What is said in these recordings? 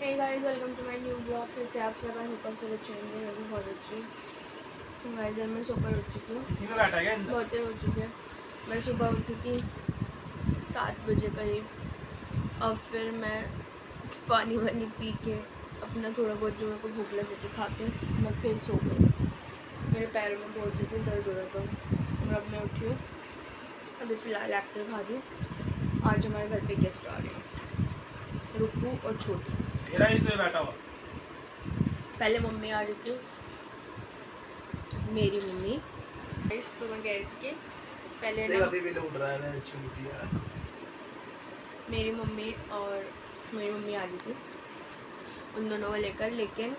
Hey guys, welcome to my new blog. फिर से आप सब ऊपर से बच्चे होंगे, मैं भी बहुत अच्छी हूँ। गाइस मैं सुबह उठ चुकी हूँ, बहुत देर हो चुकी है। मैं सुबह उठी थी 7 बजे करीब, और फिर मैं पानी वानी पी के अपना थोड़ा बहुत जो मेरे को भूख लगी थी खा के मैं फिर सो गई। मेरे पैरों में बहुत ज़्यादा दर्द हो रहा था और अब मैं उठी हूँ। अभी फ़िलहाल एप्पल खा रही हूँ। आज हमारे घर पे गेस्ट आ रहे हैं, रुकू और छोटी। बैठा हुआ पहले मम्मी आ रही थी, मेरी मम्मी। तो मैं कह रही थी कि पहले ना अभी भी तो उठ रहा है मेरी मम्मी और मेरी मम्मी आ रही थी उन दोनों को लेकर, लेकिन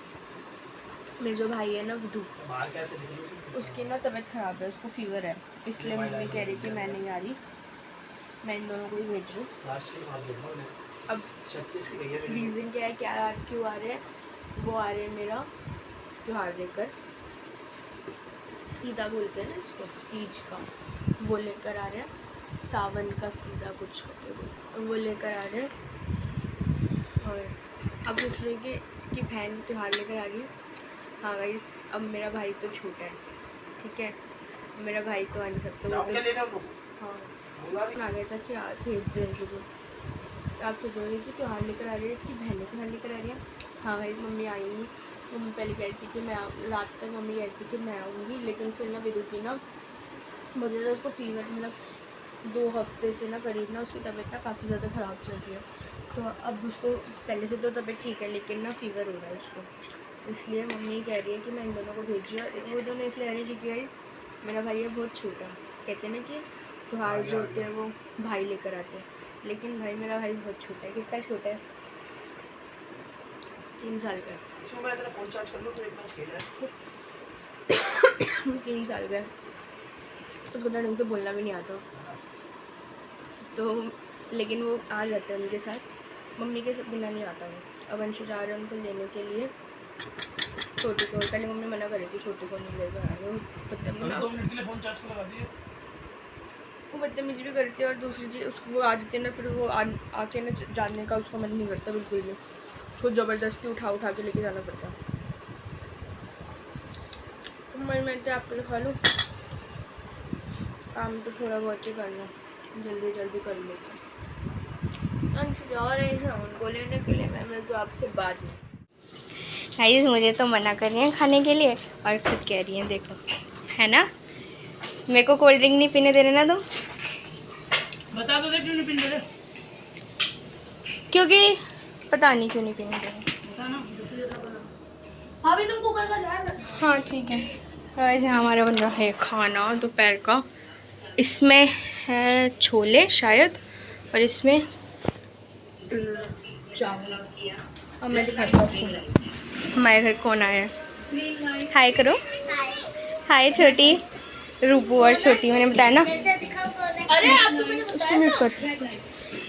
मेरे जो भाई है ना विधु, उसकी ना तबीयत ख़राब है, उसको फीवर है, इसलिए मम्मी कह रही कि मैं नहीं आ रही, मैं इन दोनों को ही भेज रही हूँ। अब रीज़न क्या है, क्यों आ रहे हैं? वो आ रहे हैं मेरा त्यौहार लेकर, सीधा बोलते हैं ना इसको, तीज का, वो लेकर आ रहे हैं। सावन का सीधा कुछ करके वो लेकर आ रहे हैं। और अब पूछ रही कि बहन त्यौहार लेकर आ रही है। हाँ भाई, अब मेरा भाई तो छोटा है, ठीक है, मेरा भाई तो आ नहीं सकता। वो तो हाँ आ गया था कि भेज दें शुरू। आप सोचोगे कि त्यौहार लेकर आ रही है, इसकी बहन त्यौहार लेकर आ रही है। हाँ भाई, मम्मी आएंगी। मम्मी पहले कह रही थी कि मैं रात तक मम्मी कह रही थी कि मैं आऊँगी, लेकिन फिर ना विदु की ना बहुत ज़्यादा उसको फीवर, मतलब 2 हफ्ते से ना करीब ना उसकी तबीयत ना काफ़ी ज़्यादा ख़राब चल रही है। तो अब उसको पहले से तो तबीयत ठीक है, लेकिन ना फीवर हो रहा है उसको, इसलिए मम्मी कह रही है कि मैं इन दोनों को भेज रही हूँ। वो दोनों इसलिए आ रही है क्योंकि भाई मेरा भाई है बहुत छोटा, कहते हैं ना कि त्यौहार जो होते हैं वो भाई लेकर आते हैं, लेकिन भाई मेरा भाई बहुत छोटा है। कितना छोटा है? 3 साल का है। 3 साल का है, उसको ढंग से बोलना भी नहीं आता, तो लेकिन वो आ जाता है उनके साथ, मम्मी के बिना नहीं आता वो। अब अंशु जा रहे हैं उनको लेने के लिए, छोटी को। पहले मम्मी मना कर रही थी छोटी को नहीं लेकर आ रहे, वो बदतमीजी भी करती है, और दूसरी चीज़ उसको वो आ जाती है ना, फिर वो आके ना जानने का उसका मन नहीं करता बिल्कुल भी, उसको ज़बरदस्ती उठा के लेके जाना पड़ता है। मैं तो एप्पल खा लूँ, काम तो थोड़ा बहुत ही करना, जल्दी कर लेते। अंशु जा रहे हैं उनको लेने के लिए, मैं तो आपसे बात नहीं। गाइस मुझे तो मना कर रही हैं खाने के लिए, और खुद कह रही हैं, देखो है ना, मेरे को कोल्ड ड्रिंक नहीं पीने दे रहे ना तुम। बता दो क्यों नहीं पीने दे? क्योंकि पता नहीं क्यों नहीं पीने दे रहे। हाँ भी तुम कुकर का ध्यान रखना। हाँ ठीक है। गाइस हमारा बन रहा है खाना दोपहर का, इसमें है छोले शायद, और इसमें चावल। अब मैं दिखाती हूँ आपको हमारे घर कौन आया है। हाय करो, हाय छोटी रूपू और छोटी, मैंने बताया ना। अरे उसको म्यूट कर।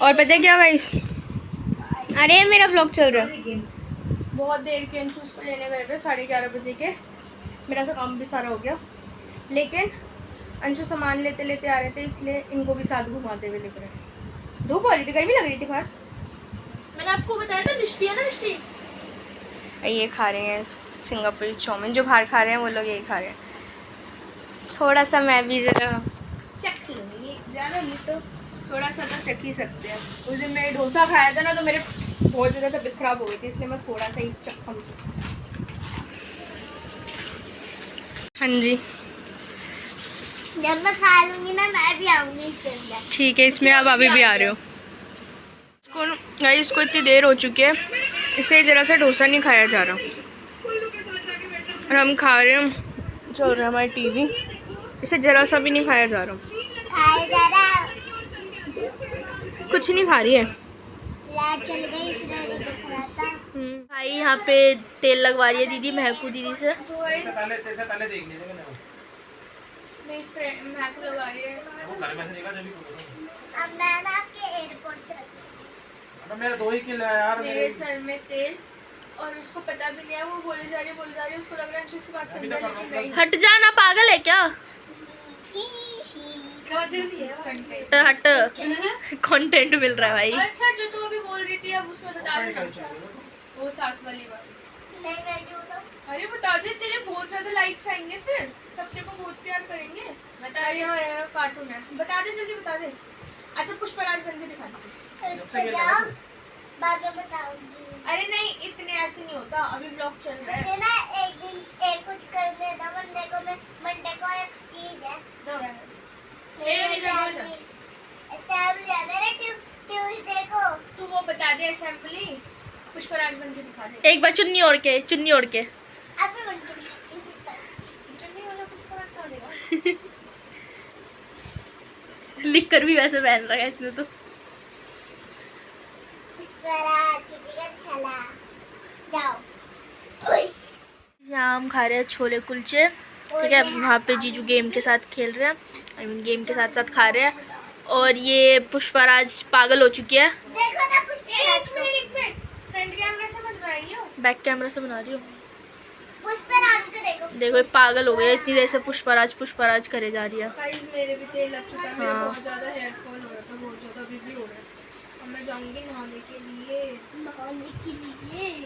और पता है क्या गाइस, अरे मेरा व्लॉग चल रहा है। बहुत देर के अंशु उसको लेने गए थे 11:30 बजे के, मेरा तो काम भी सारा हो गया, लेकिन अंशु सामान लेते लेते आ रहे थे, इसलिए इनको भी साथ घुमाते हुए लेकर आए। धूप हो रही थी, गर्मी लग रही थी बाहर। मैंने आपको बताया था मिष्टी है ना, मिष्टी। ये खा रहे हैं सिंगापुरी चाउमीन, जो बाहर खा रहे हैं वो लोग यही खा रहे हैं। थोड़ा सा मैं भी ज़रा चख लूँगी, ज़्यादा नहीं तो थोड़ा सा तो चख ही सकते हैं। उस दिन मैंने डोसा खाया था ना, तो मेरे बहुत ज़्यादा तबीयत ख़राब हो गई थी, इसलिए मैं थोड़ा सा ही चखा मुझे। हाँ जी, जब मैं खा लूंगी ना मैं भी आऊंगी इसके अंदर। ठीक है, इसमें आप अभी भी आ रहे हो। इसको इतनी देर हो चुकी है, इससे ज़रा सा डोसा नहीं खाया जा रहा, और हम खा रहे हैं, चल रहा है हमारी टीवी, इसे ज़रा सा भी नहीं खाया जा रहा। कुछ नहीं खा रही है, लाइट चल गई इसलिए दिख रहा था। भाई यहाँ पे तेल लगवा रही है दीदी, महकू दीदी से। पहले देख लेते मैंने मेरी फ्रेंड महकू लगा रही है। वो घर में से निकला जब भी अब मैं ना आपके एयरपोर्ट से रखूंगी। अबे मेरा 2 ही किलो है यार, मेरे सर में तेल, और उसको पता भी नहीं है, वो बोले जा रही है, उसको लग रहा है उसकी बात सुन रहा है, लेकिन नहीं। हट जाना, पागल है क्या? हट, कंटेंट मिल रहा है भाई। अच्छा जो तू अभी बोल रही थी अब उसमें बता दे। वो सास वाली बात। नहीं मैं क्यों बताऊं? अरे बता दे, तेरे बहुत ज्यादा लाइक्स आएंगे, फिर सब तेरे को बहुत प्यार करेंगे। बता रही है कार्टून है, बता दे जल्दी बता दे। अच्छा पुष्पराज बन के दिखा दीजिए। अच्छा जाओ, बाद में बताऊंगी। अरे नहीं, इतने ऐसे नहीं होता, अभी ब्लॉग चल रहा है। मुझे ना एक दिन एक कुछ करने दो। मंडे को एक चीज है। मेरी असेंबली है मेरे ट्यूसडे को। तू वो बता दे असेंबली, पुष्पराज बन के दिखा दे। एक बार चुन्नी ओढ़ के अब मैं मंडे चुन्नी वाला पुष्पराज खा देगा। लिख कर भी वैसे पहन रखा है इसने तो। पुष्पराज का चला जाओ। ओए यहाँ हम खा रहे हैं छोले कुलचे, ठीक है। वहाँ पे जीजू गेम के साथ खेल रहे हैं, आई मीन गेम के साथ साथ खा रहे हैं। और ये पुष्पराज पागल हो चुकी है। देखो ना पुष्पराज को। एक मिनट, फ्रंट कैमरा से मत बनाइए हो। बैक कैमरा से बना रही हूँ। पुष्पराज को देखो। देखो ये पागल हो गया, इतनी देर से पुष्पराज करे जा रही है। गाइस मेरे भी तेल लग चुका है, मेरा हाँ। बहुत ज्यादा हेयर फॉल हो रहा था, बहुत ज्यादा अभी भी हो रहा है। अब मैं जाऊंगी नहाने के लिए।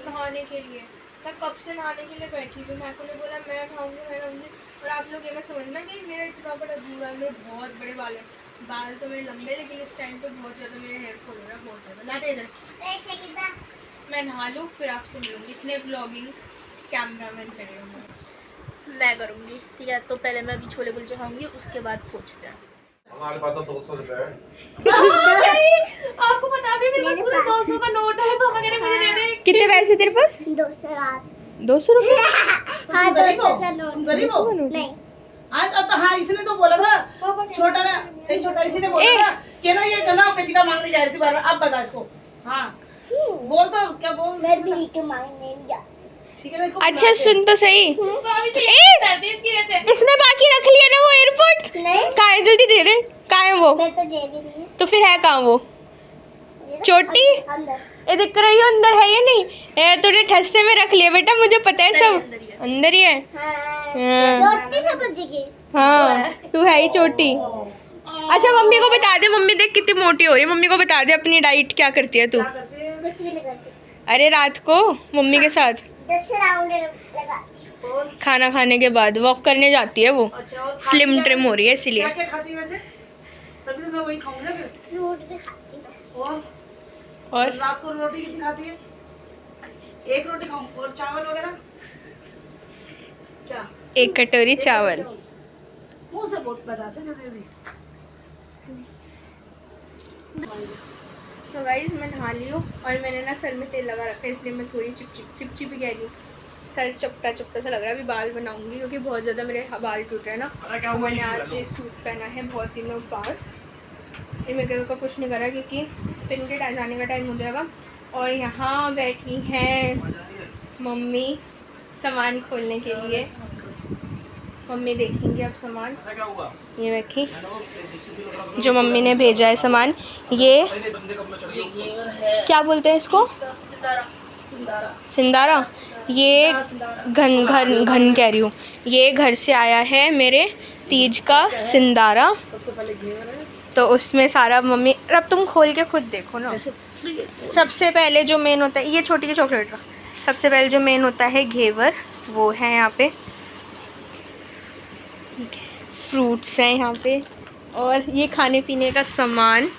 नहाने के लिए मैं कब से नहाने के लिए बैठी थी। मैं को ने बोला मैं नहाऊंगी। और आप लोग ये मैं समझना कि मेरा इतना बड़ा जूड़ा है, मेरे बहुत बड़े बाल है। बाल तो मेरे लंबे, लेकिन इस टाइम पे बहुत ज़्यादा मेरे हेयर फॉल हो रहा है, बहुत ज़्यादा। लाते इधर एक सेकंड ना। मैं नहा लूँ फिर आपसे मिलूंगी। इतने ब्लॉगिंग कैमरामैन करेगा। मैं करूँगी, ठीक है। तो पहले मैं अभी छोले कुलचे खाऊंगी, उसके बाद सोचते हैं। हमारे पास तो 200 रुपए है। आपको बता भी मेरे पास पूरा 200 का नोट है, पापा कह रहे मुझे दे दे। कितने पैसे तेरे पास? 200 रात। 200 रुपए? हाँ 200 का नोट। गरीब हो? नहीं आज अब तो हाँ इसने तो बोला था छोटा ना, नहीं छोटा इसी ने बोला था कि ना ये गना कजी का मांगने जा रही थी बार बार। अब बता इसको। हाँ बोल तो क्या बोल। मैं भी के मांगने नहीं जाती। ठीक है ना इसको। अच्छा सुन तो सही, इसने बाकी रख लिया ना वो एयरपोर्ट। नहीं कहाँ है? जल्दी दे दे। कहाँ है वो? मैं तो जेब ही नहीं है। तो फिर है कहाँ वो? ये ना, चोटी? अंदर। ये दिख रही है अंदर है या नहीं? ये तूने ठस्से में रख लिया बेटा, मुझे पता है सब अंदर ही है। हाँ। छोटी समझ गई। हाँ तू है ही छोटी। अच्छा मम्मी को बता दे, मम्मी देख कितनी मोटी हो रही है। मम्मी को बता दे अपनी डाइट क्या करती है तू। कुछ भी नहीं करती। अरे रात को मम्मी के साथ 10 राउंड लगाती हूँ। खाना खाने के बाद वॉक करने जाती है वो। अच्छा और स्लिम ट्रिम हो रही है इसीलिए। क्या क्या खाती है वैसे? तभी तो मैं वही खाऊंगी ना फिर। फ्रूट भी खाती हूँ। और रात को रोटी कितनी खाती है? एक रोटी खाऊं और चावल वगैरह क्या? एक कटोरी चावल। मुंह से बहुत बताते जल्दी जल्दी। तो गाइस मैं नहा ली हूँ और मैंने ना सर में तेल लगा रखा है, इसलिए मैं थोड़ी चिपचिपी कह रही हूँ। सर चपटा सा लग रहा है। अभी बाल बनाऊंगी क्योंकि बहुत ज़्यादा मेरे बाल टूट रहे हैं ना। पता क्या तो हुआ मैंने आज ये सूट पहना है बहुत दिनों बाद। ये मेरे को कुछ नहीं करा क्योंकि पिन के जाने का टाइम हो जाएगा। और यहाँ बैठी हैं मम्मी सामान खोलने के लिए। मम्मी देखेंगे अब सामान। पता क्या हुआ? ये देखी मैंने वो JCB जो मम्मी ने भेजा है सामान। ये पहले बंदे कब में चढ़ गया? क्या बोलते हैं इसको? सिंदारा। ये घन कह रही हूँ। ये घर से आया है मेरे तीज का सिंदारा। सबसे पहले घेवर है। तो उसमें सारा मम्मी, अब तुम खोल के खुद देखो ना। सबसे पहले जो मेन होता है, ये छोटी की चॉकलेट का, सबसे पहले जो मेन होता है घेवर, वो है यहाँ पे। फ्रूट्स हैं यहाँ पे और ये खाने पीने का सामान।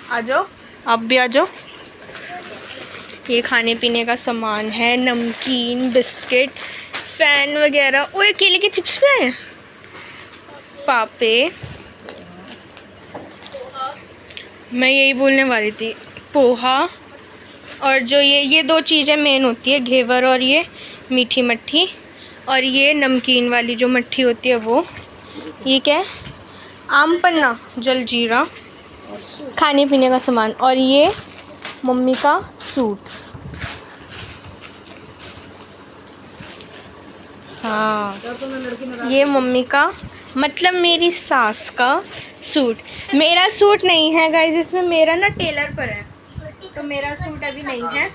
आ जाओ आप भी आ जाओ। ये खाने पीने का सामान है, नमकीन, बिस्किट, फैन वगैरह। ओए केले के चिप्स भी हैं, पापे। मैं यही बोलने वाली थी, पोहा। और जो ये दो चीज़ें मेन होती है, घेवर और ये मीठी मट्ठी। और ये नमकीन वाली जो मट्ठी होती है वो। ये क्या है? आम पन्ना, जलजीरा, खाने पीने का सामान। और ये मम्मी का सूट। हाँ ये मम्मी का, मतलब मेरी सास का सूट। मेरा सूट नहीं है गाइस, इसमें मेरा ना टेलर पर है, तो मेरा सूट अभी नहीं है।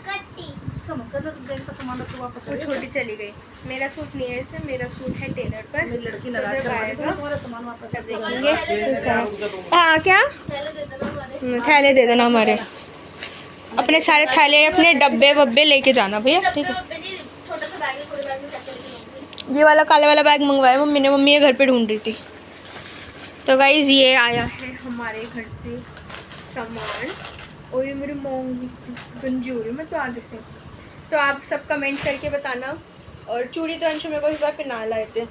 वो छोटी चली गई। मेरा सूट नहीं है इसमें, मेरा सूट है टेलर पर। लड़की तो जब आएगा तुम्हारा सामान वापस तब देखेंगे। हाँ क्या? थैले दे देना हमारे। अपने सारे थैले अपने डब्बे वब्बे लेके जाना भैया, ठीक है। छोटा सा बैग है, पूरे बैग में क्या क्या लेके जाऊंगी। ये वाला काले वाला बैग मंगवाया मम्मी ने, मम्मी ये घर पे ढूंढ रही थी। तो गाइज ये आया है हमारे घर से सामान, और ये मेरी मोंग गंजी हो रही है मैं तो आगे से। तो आप सब कमेंट करके बताना। और चूड़ी तो अंशु मेरे को इस बार पे ना लाए थे,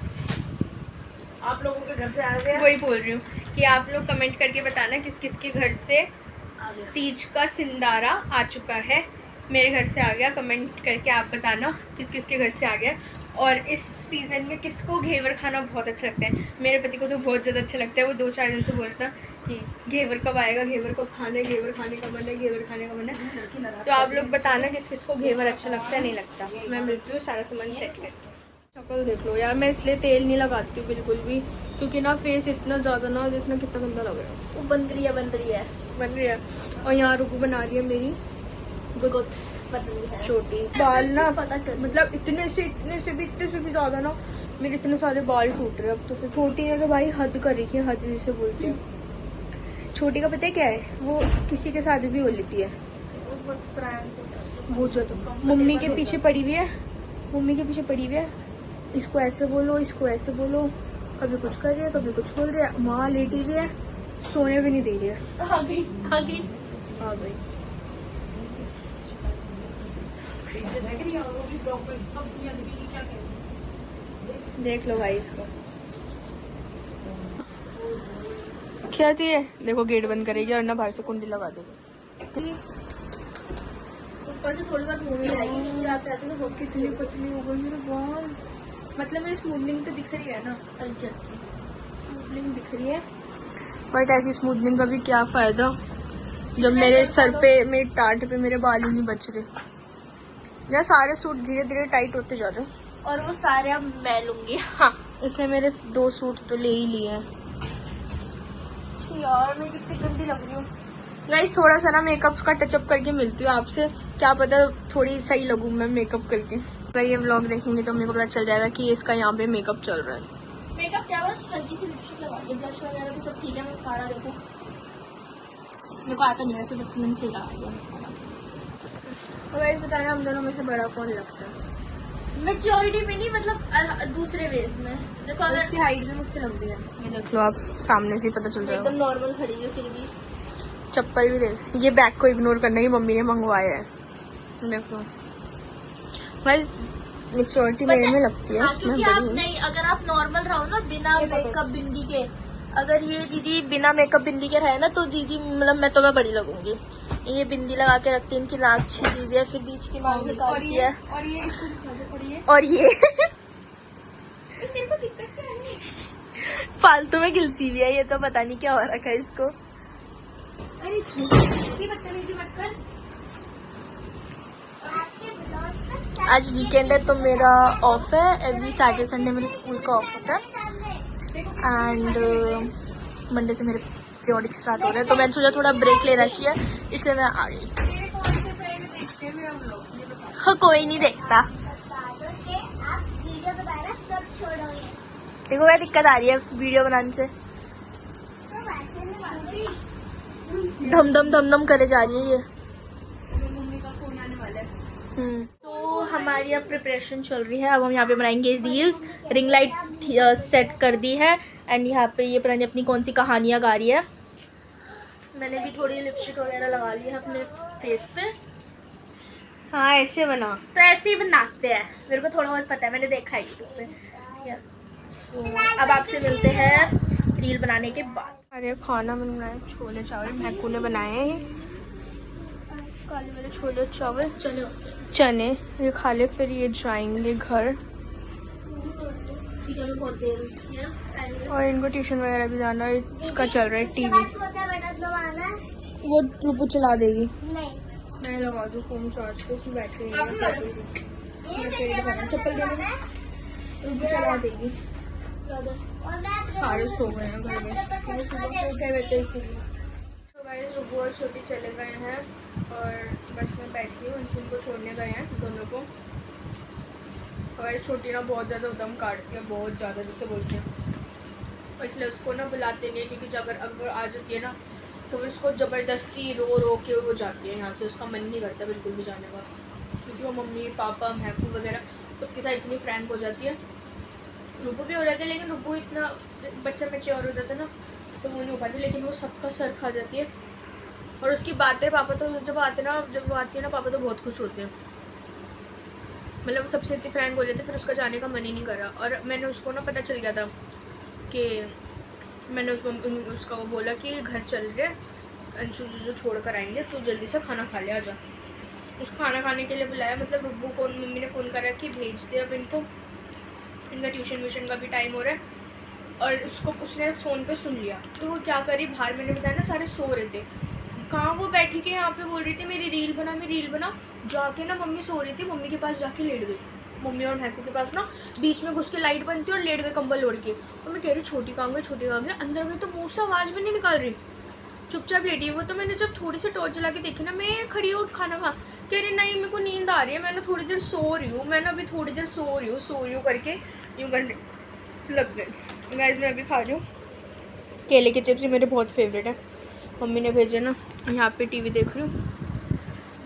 आप लोगों के घर से आ गया? वही बोल रही हूँ कि आप लोग कमेंट करके बताना किस किस के घर से आ गया। तीज का सिंदारा आ चुका है। मेरे घर से आ गया, कमेंट करके आप बताना किस किस के घर से आ गया। और इस सीज़न में किसको घेवर खाना बहुत अच्छा लगता है। मेरे पति को तो बहुत ज़्यादा अच्छा लगता है, वो 2-4 दिन से बोल रहा था कि घेवर कब आएगा, घेवर को खाना है, घेवर खाने का मन है, घेवर खाने का मन है। तो आप लोग बताना किस किस को घेवर अच्छा लगता है, नहीं लगता। मैं मिलती हूँ सारा सामान सेट करके। शक्ल देख लो यार, मैं इसलिए तेल नहीं लगाती हूँ बिल्कुल भी, क्योंकि ना फेस इतना ज़्यादा ना देखना कितना गंदा लग रहा है। वो बन रही है बन रही है। और यहाँ रुकू बना रही है मेरी कुछ बन रही है। छोटी बाल ना, पता चल मतलब इतने से भी ज़्यादा ना मेरे इतने सारे बाल टूट रहे हैं अब तो। फिर छोटी ने तो भाई हद कर रही है, हद जिसे बोलते हैं। छोटी का पता है क्या है, वो किसी के साथ भी हो लेती है बहुत ज़्यादा। मम्मी के पीछे पड़ी हुई है, इसको ऐसे बोलो, इसको ऐसे बोलो, कभी कुछ कर रही है, कभी कुछ बोल रही है। माँ लेटी हुई है, सोने भी नहीं दे रही है। आ गई। देख लो भाई इसको क्या थी है। देखो गेट बंद करेगी और ना बाहर से कुंडी लगा देगी। ऊपर से थोड़ी बार मूवी आएगी, नीचे आते आते तो बहुत कितनी पतली हो गई मेरे बाल। मतलब मेरी स्मूथनिंग तो दिख रही है ना, हल्की स्मूथनिंग दिख रही है, बट ऐसी स्मूथनिंग का भी क्या फायदा जब मेरे सर पे, मेरी टाट पे मेरे बाल ही नहीं बच रहे। या सारे सूट धीरे धीरे टाइट होते जा रहे हैं। और वो सारे अब मैं लूंगी। हाँ, इसने मेरे 2 सूट तो ले ही लिए हैं। यार मैं कितनी गंदी लग रही हूँ। गाइस थोड़ा सा ना मेकअप का टचअप करके मिलती हूँ आपसे, क्या पता थोड़ी सही लगूँ मैं मेकअप करके। अगर ये व्लॉग देखेंगे तो मेरे को पता चल जाएगा कि इसका यहाँ पे मेकअप चल रहा है। मेकअप क्या, बस हल्की सी लिपस्टिक लगा दी, ब्लश वगैरह तो सब ठीक है। मस्कारा देखो, मेरे को आता नहीं वैसे, बट मैंने सही लगा दिया मस्कारा। तो गाइस बताना हम दोनों में से बड़ा कौन लगता है। मेच्योरिटी में नहीं, मतलब दूसरे वेज में। देखो अगर उसकी हाइट भी मुझसे लंबी है, ये देख लो आप, सामने से ही पता चल जाएगा। एकदम नॉर्मल खड़ी है फिर भी। चप्पल भी देख, ये बैग को इग्नोर करना ही मम्मी ने मंगवाया है। देखो गाइस मेच्योरिटी मेरे में लगती है। हाँ, मैं क्योंकि बड़ी आप हूँ। नहीं, अगर आप नॉर्मल रहो ना बिना मेकअप बिंदी के, अगर ये दीदी बिना मेकअप बिंदी के रहे ना तो दीदी मतलब मैं बड़ी लगूंगी। ये बिंदी लगा के रखती है, इनकी नाक छिदी हुई है, फिर बीच की नाक निकालती है। और ये इसको दिखा पड़ी है। और ये तेरे को दिक्कत क्या है? फालतू में घिलसी हुई है, ये तो पता नहीं क्या हो रखा है इसको। अरे छोटी बदतमीजी मत कर। आज वीकेंड है तो मेरा ऑफ है। एवरी सैटरडे संडे मेरे स्कूल का ऑफ होता है, एंड मंडे से मेरे पीरियडिक स्टार्ट हो रहे हैं, तो मैंने सोचा थोड़ा ब्रेक लेना चाहिए, इसलिए मैं आ गई। हाँ, कोई नहीं देखता। देखो क्या दिक्कत आ रही है वीडियो बनाने से, धम धम धम धम करे जा रही है ये। मम्मी का फोन आने वाला है। तो हमारी अब प्रिपरेशन चल रही है। अब हम यहाँ पे बनाएंगे रील्स। रिंग लाइट सेट कर दी है, एंड यहाँ पे ये पता नहीं अपनी कौन सी कहानियाँ गा रही है। मैंने भी थोड़ी लिपस्टिक वगैरह लगा ली है अपने फेस पे। हाँ ऐसे बना, तो ऐसे ही बनाते हैं, मेरे को थोड़ा बहुत पता है, मैंने देखा है यूट्यूब पे। तो अब आपसे मिलते हैं रील बनाने के बाद। अरे खाना मैंने बनाया छोले चावल, भैकू ने बनाए हैं काले वाले छोले चावल। चलो चने ये खा ले, फिर ये जाएंगे घर, ठीक है, मैं बहुत देर हुई है। और इनको ट्यूशन वगैरह भी जाना है। इसका चल रहा है टीवी, वो रूपू चला देगी। मैं लगा दूँ फोन चार्ज पे, उसमें बैटरी चप्पल देना, रूपू चला देगी। सारे सो गए हैं घर में, सुबह को उठे बैठे इसीलिए। तो गाइस रूपू और छोटी चले गए हैं और बस में बैठी हूँ, उनको छोड़ने गए हैं दोनों को। और छोटी ना बहुत ज़्यादा उदम काटती है, बहुत ज़्यादा जिसे बोलते हैं, और इसलिए उसको ना बुलाते नहीं है, क्योंकि अगर आ जाती है ना तो फिर उसको ज़बरदस्ती रो के वो जाती है यहाँ से, उसका मन नहीं करता बिल्कुल भी जाने का, क्योंकि वो मम्मी पापा महकू वगैरह सबके साथ इतनी फ्रैंक हो जाती है। रुबू भी हो जाती है, लेकिन रुबू इतना बच्चा मैच्योर हो जाता है ना, तो वो नहीं हो पाती, लेकिन वो सबका सर खा जाती है। और उसकी बातें पापा तो जब वो आती है ना पापा तो बहुत खुश होते हैं, मतलब सबसे इतनी फ्रैंक हो जाती है, फिर उसका जाने का मन ही नहीं कर रहा। और मैंने उसको ना पता चल गया था कि मैंने उसका वो बोला कि घर चल रहे अंशु जो छोड़ कर आएंगे, तो जल्दी से खाना खा ले आ जा। उस खाना खाने के लिए बुलाया, मतलब रुब्बू को मम्मी ने फ़ोन करा कि भेज दे अब इनको, इनका ट्यूशन व्यूशन का भी टाइम हो रहा है। और उसने फ़ोन पे सुन लिया, तो वो क्या करी, बाहर मैंने बताया ना सारे सो रहे थे, कहाँ वो बैठी के यहाँ पे बोल रही थी मेरी रील बना, जाके ना मम्मी सो रही थी, मम्मी के पास जाके लेट गई, मम्मी और महकू के पास ना बीच में घुस के लाइट बंद थी और लेट गए कंबल ओढ़ के। और मैं कह रही छोटी कहाँ गई, अंदर गई तो मुँह से आवाज़ भी नहीं निकाल रही, चुपचाप लेटी है वो। तो मैंने जब थोड़ी सी टॉर्च जला के देखी ना, मैं खड़ी उठ खाना खा, कह रही नहीं मेरे को नींद आ रही है, मैं ना थोड़ी देर सो रही हूँ, सो रही हूँ करके यूँ करने लग गए। गाइस मैं अभी खा रही हूँ केले के चिप्स, ये मेरे बहुत फेवरेट है, मम्मी ने भेजे ना, यहाँ पे टीवी देख रही हूँ।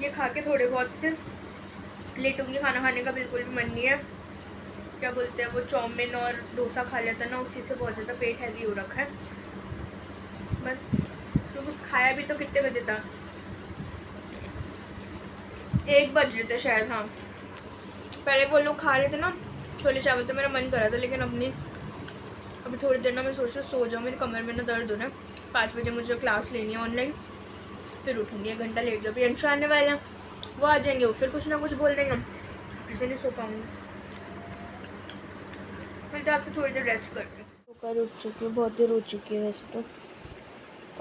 ये खा के थोड़े बहुत से लेटूंगी, खाना खाने का बिल्कुल भी मन नहीं है। क्या बोलते हैं वो चाउमीन और डोसा खा लेता ना, उसी से बहुत ज़्यादा पेट हैवी हो रखा है बस। तो खाया भी तो कितने बजे था, 1 बज रहे थे शायद, हाँ। पहले वो लोग खा रहे थे ना छोले चावल, तो मेरा मन कर रहा था, लेकिन अभी थोड़ी देर ना मैं सोच रही हूँ सो जाऊँ, मेरी कमर में ना दर्द हो रहा है। 5 बजे मुझे क्लास लेनी है ऑनलाइन, फिर उठूँगी 1 घंटा लेट, जब अंशु आने वाले हैं वो आ जाएंगे, वो फिर कुछ ना कुछ बोल देंगे, इसे नहीं सो पाऊँगी। मैं तो आपसे थोड़ी देर रेस्ट करती हूँ। सोकर उठ चुकी हूँ, बहुत देर हो चुकी है वैसे तो,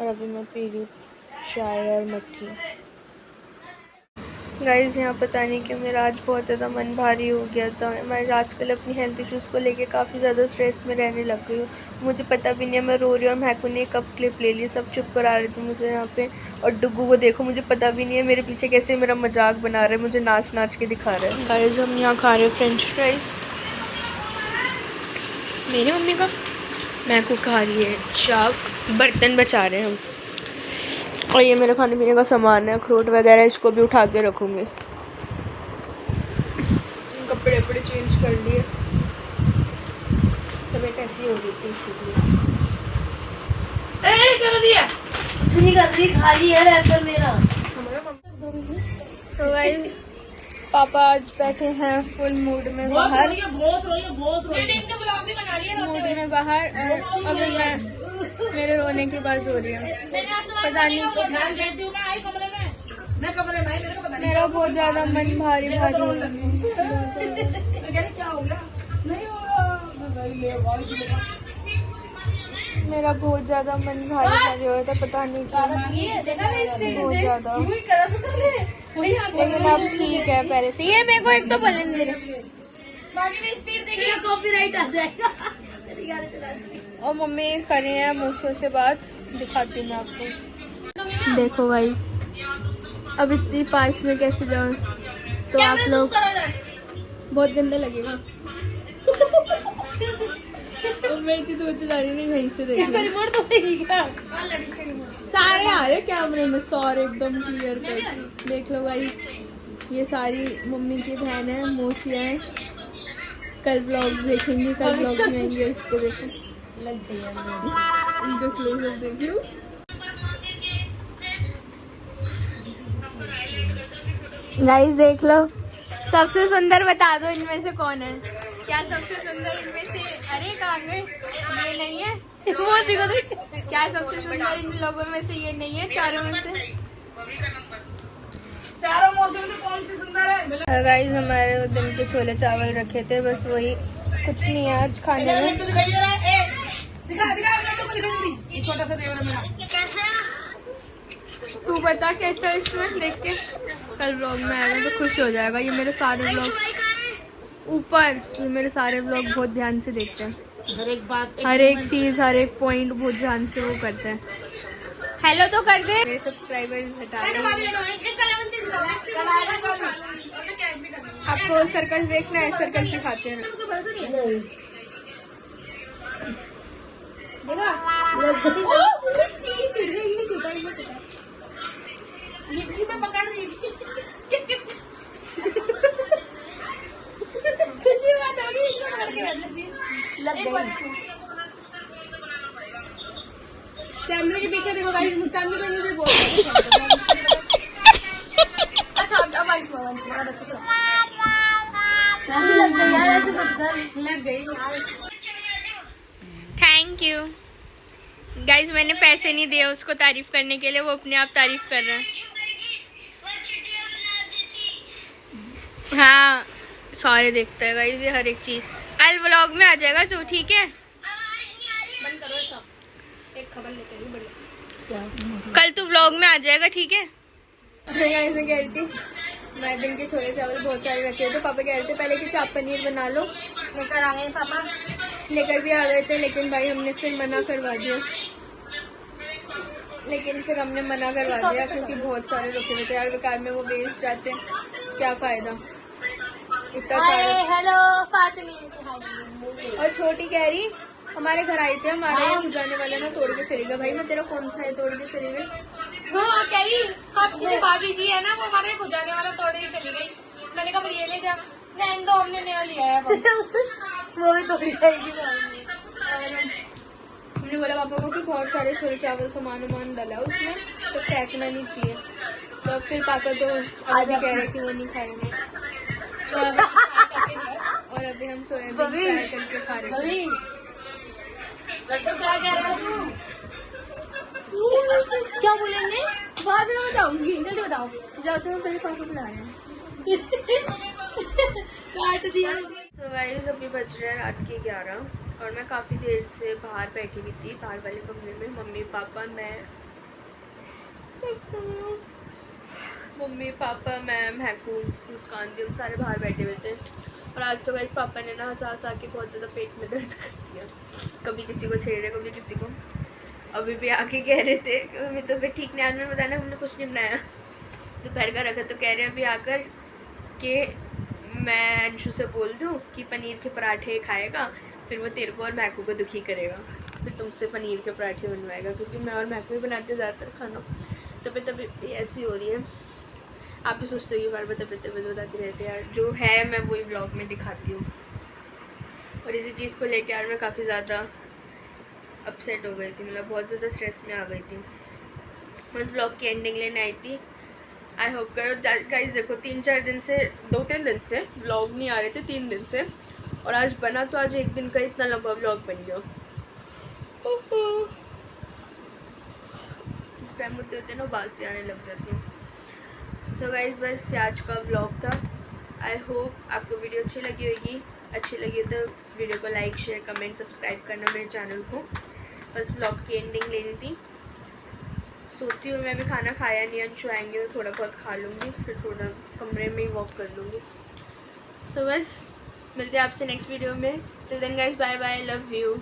और अभी मैं पी रही हूँ चाय और मट्ठी। गाइस यहाँ पता नहीं क्यों मेरा आज बहुत ज़्यादा मन भारी हो गया था। मैं आजकल अपनी हेल्थ इश्यूज़ को लेके काफ़ी ज़्यादा स्ट्रेस में रहने लग गई हूँ, मुझे पता भी नहीं है मैं रो रही हूँ। और महकू ने कब क्लिप ले ली, सब चुप करा रहे थे मुझे यहाँ पे। और डुग्गू को देखो, मुझे पता भी नहीं है मेरे पीछे कैसे मेरा मजाक बना रहे हैं, मुझे नाच के दिखा रहे हैं। गाइस हम यहाँ खा रहे हैं फ्रेंच फ्राइज़, मेरी मम्मी का, महकू खा रही है चाप, बर्तन बचा रहे हैं हम। और ये मेरे खाने पीने का सामान है, अखरोट वगैरह, इसको भी उठा के रखूँगी। कपड़े वपड़े चेंज कर लिए, तबीयत ऐसी हो रही थी इसीलिए। कर दिया कर दी, खाली है रैपर मेरा। तो गाइस पापा आज बैठे हैं फुल मूड में बाहर, बहुत रोइए मूड में बाहर। और अभी मैं, मेरे रोने की बात हो रही है, पता नहीं मेरा बहुत ज़्यादा मन भारी हो रहा है, क्या हो गया? नहीं मेरा बहुत ज़्यादा मन भारी हो रहा था, पता नहीं क्यों, बहुत ज़्यादा। लेकिन अब ठीक है पहले से। ये मेरे को एक तो बोलने दे रहे, कॉपीराइट आ जाएगा। और मम्मी कर रही है मूसों से बात, दिखाती हूँ मैं आपको। देखो भाई अब इतनी पास में कैसे जाऊँ, तो आप लोग, बहुत गंदा लगेगा। मैं इतनी दूर से जा रही नहीं, कहीं से देख रिमोट तो क्या? सारे आ रहे कैमरे में, सारे एकदम क्लियर करके देख लो भाई। ये सारी मम्मी की बहन है, मौसियाँ हैं, कल ब्लॉग देखेंगे, कल ब्लॉग में आएंगे, उसको देखो इनको क्लोजअप देखियो। गाइस देख लो, सबसे सुंदर बता दो इनमें से कौन है, क्या सबसे सुंदर इनमें से? अरे कहाँ गए, ये नहीं है मौसी को देख, क्या सबसे सुंदर इन लोगों में से ये नहीं है, चारों में से? चारों मौसम से कौन सी सुंदर है? गाइस हमारे दिन के छोले चावल रखे थे, बस वही, कुछ नहीं है आज खाने में। दिखाई दे रहा है, दिखा छोटा सा देवर मेरा। तू बता कैसा है इसमें, देख के कल ब्लॉग में आएगा तो खुश हो जाएगा। ये मेरे सारे ब्लॉग ऊपर, ये मेरे सारे ब्लॉग बहुत ध्यान से देखते हैं, हर एक बात, हर एक चीज, हर एक पॉइंट बहुत ध्यान से वो करते हैं। हेलो तो कर दे, मेरे सब्सक्राइबर्स हटा दे। आपको सर्कस देखना है, सर्कस दिखाते हैं। पकड़ रही थी। खुशी बात होगी, इसको पकड़ के बैठ लेती है। लग गई। कैमरे के पीछे देखो गाइस, मुस्कान भी मुझे बोल रही है। अच्छा अब वंस मोर अब अच्छे से लग गई यार, ऐसे मत कर। लग गई। थैंक यू गाइज, मैंने पैसे नहीं दिए उसको तारीफ करने के लिए, वो अपने आप तारीफ कर रहा है। हाँ सॉरी, देखता है गाइज ये हर एक चीज। कल व्लॉग में आ जाएगा तू, ठीक है? बंद करो सब, एक खबर लेके आई बड़ी। कल तू व्लॉग में आ जाएगा, ठीक है? गाइस मैं कह रही थी मैं दिन के छोले चावल बहुत सारे रखे थे, तो पापा कह रहे थे पहले कि चाप पनीर बना लो, लेकर आ गए पापा, लेकर भी आ गए थे, लेकिन भाई हमने फिर मना करवा दिया। क्योंकि बहुत सारे रखे हुए थे यार, बेकार में वो वेस्ट जाते हैं, क्या फायदा इतना सारा। हेलो फातिमी। और छोटी कह रही हमारे घर आई थी, हमारे यहाँ बुझाने वाला ना तोड़ के चली गया। भाई मैं तेरा कौन सा है तोड़ के चली गई? हाँ कह रही आपकी भाभी जी है ना, वो हमारे बुझाने वाला तोड़ के चली गई। मैंने कहा ये ले जा, रहने दो, हमने नया लिया है। वो भी तोड़ी जाएगी। हमने बोला पापा को कि बहुत सारे छोले चावल सामान वामान डाला है उसमें, तो फेंकना नहीं चाहिए। तो फिर पापा तो आज कह रहे कि वो नहीं खाएंगे, और अभी हम सोयाबीन फ्राई करके खा रहे हैं। क्या बोलेंगे बाद में बताऊंगी, जल्दी बताओ। जाओ तो पहले पापा बुला रहे हैं। काट दिया। तो गाइस अभी बज रहे हैं रात के 11 और मैं काफ़ी देर से बाहर बैठी हुई थी, बाहर वाले कमरे में। मम्मी पापा मैं महकू मुस्कान दी, हम सारे बाहर बैठे हुए थे। और आज तो गाइस पापा ने ना हंसा हंसा के बहुत ज़्यादा पेट में दर्द कर दिया, कभी किसी को छेड़े कभी किसी को। अभी भी आके कह रहे थे कि मम्मी तो फिर ठीक नहीं, आज मैं बताना हमने कुछ नहीं बनाया, दोपहर का रखा। तो कह रहे अभी आकर कि मैं अंशु से बोल दूँ कि पनीर के पराठे खाएगा, फिर वो तेरे को और महकू को दुखी करेगा, फिर तुमसे पनीर के पराठे बनवाएगा, क्योंकि मैं और महकू ही बनाते ज़्यादातर खाना। तबीयत ऐसी हो रही है, आप भी सोचते हो कि बार बार तबीयत बताती रहती है यार। जो है मैं वही ब्लॉग में दिखाती हूँ, और इसी चीज़ को लेकर यार मैं काफ़ी ज़्यादा अपसेट हो गई थी, मतलब बहुत ज़्यादा स्ट्रेस में आ गई थी। बस ब्लॉग की एंडिंग लेने आई थी। आई होप करो गाइस, देखो 3-4 दिन से 2-3 दिन से व्लॉग नहीं आ रहे थे, 3 दिन से, और आज बना तो आज एक दिन का इतना लंबा व्लॉग बन गया। इस टाइम होते ना बासी आने लग जाती है। तो गाइस बस आज का व्लॉग था। आई होप आपको वीडियो अच्छी लगी होगी, अच्छी लगी तो वीडियो को लाइक शेयर कमेंट सब्सक्राइब करना मेरे चैनल को। बस व्लॉग की एंडिंग लेनी थी। सोचती हूँ मैं भी खाना खाया नहीं, अंशु आएंगे तो थोड़ा बहुत खा लूँगी, फिर थोड़ा कमरे में ही वॉक कर लूँगी। तो बस मिलते हैं आपसे नेक्स्ट वीडियो में। Till then guys bye bye, love you.